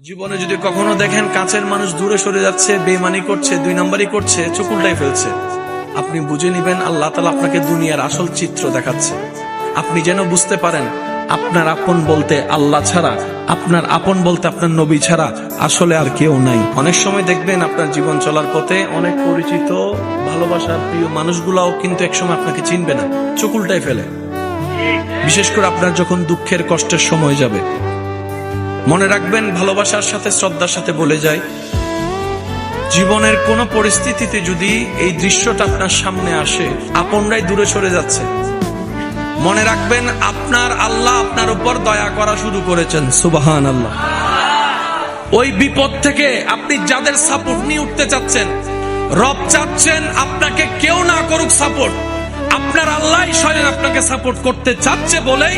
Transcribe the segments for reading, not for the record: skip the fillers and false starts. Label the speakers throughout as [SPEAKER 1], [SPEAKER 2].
[SPEAKER 1] জীবনে যদি কখনো দেখেন কাছের মানুষ দূরে সরে যাচ্ছে, বেঈমানি করছে, দুই নাম্বারই করছে, চোখ উল্টাই ফেলছে, আপনি বুঝে নিবেন আল্লাহ তাআলা আপনাকে দুনিয়ার আসল চিত্র দেখাচ্ছে। আপনি যেন বুঝতে পারেন আপনার আপন বলতে আল্লাহ ছাড়া, আপনার আপন বলতে আপনার নবী ছাড়া আসলে আর কেউ নাই। অনেক সময় দেখবেন আপনার জীবন চলার পথে অনেক পরিচিত ভালোবাসার প্রিয় মানুষগুলাও কিন্তু একসময় আপনাকে চিনবে না, চোখ উল্টাই ফেলে। বিশেষ করে আপনার যখন দুঃখের কষ্টের সময় যাবে, মনে রাখবেন ভালোবাসার সাথে শ্রদ্ধার সাথে বলে যায়, জীবনের কোন পরিস্থিতিতে যদি এই দৃশ্যটা আপনার সামনে আসে, আপনরাই দূরে সরে যাচ্ছে, মনে রাখবেন আপনার আল্লাহ আপনার উপর দয়া করা শুরু করেছেন। সুবহানাল্লাহ। ওই বিপদ থেকে আপনি যাদের সাপোর্ট নিয়ে উঠতে চাচ্ছেন, রব চাচ্ছেন আপনাকে কেউ না করুক সাপোর্ট, আপনার আল্লাহ স্বয়ং আপনাকে সাপোর্ট করতে চাচ্ছে বলেই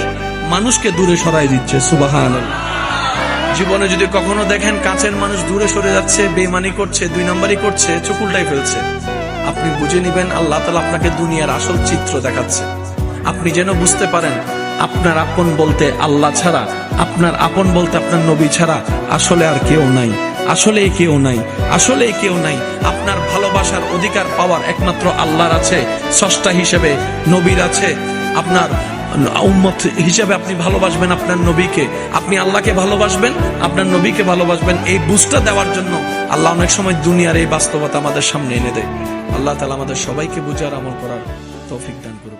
[SPEAKER 1] মানুষকে দূরে সরাই দিচ্ছে। সুবহানাল্লাহ। জীবনে যদি কখনো দেখেন কাছের মানুষ দূরে সরে যাচ্ছে, বেঈমানি করছে, দুই নাম্বারই করছে, চোখ উল্টাই ফেলছে, আপনি বুঝে নিবেন আল্লাহ তাআলা আপনাকে দুনিয়ার আসল চিত্র দেখাচ্ছে। আপনি যেন বুঝতে পারেন আপনার আপন বলতে আল্লাহ ছাড়া, আপনার আপন বলতে আপনার নবী ছাড়া আসলে আর কেউ নাই, আসলে কেউ নাই, আসলে কেউ নাই। আপনার ভালোবাসার অধিকার পাওয়ার একমাত্র আল্লাহর আছে, স্রষ্টা হিসেবে নবীর আছে। আপনার উম্মত হিসেবে আপনি ভালোবাসবেন আপনার নবীকে, আপনি আল্লাহকে ভালোবাসবেন, আপনার নবীকে ভালোবাসবেন। এই বুঝটা দেওয়ার জন্য আল্লাহ অনেক সময় দুনিয়ার এই বাস্তবতা আমাদের সামনে এনে দেয়। আল্লাহ তাআলা আমাদের সবাইকে বুঝার আমল করার তৌফিক দান করুন।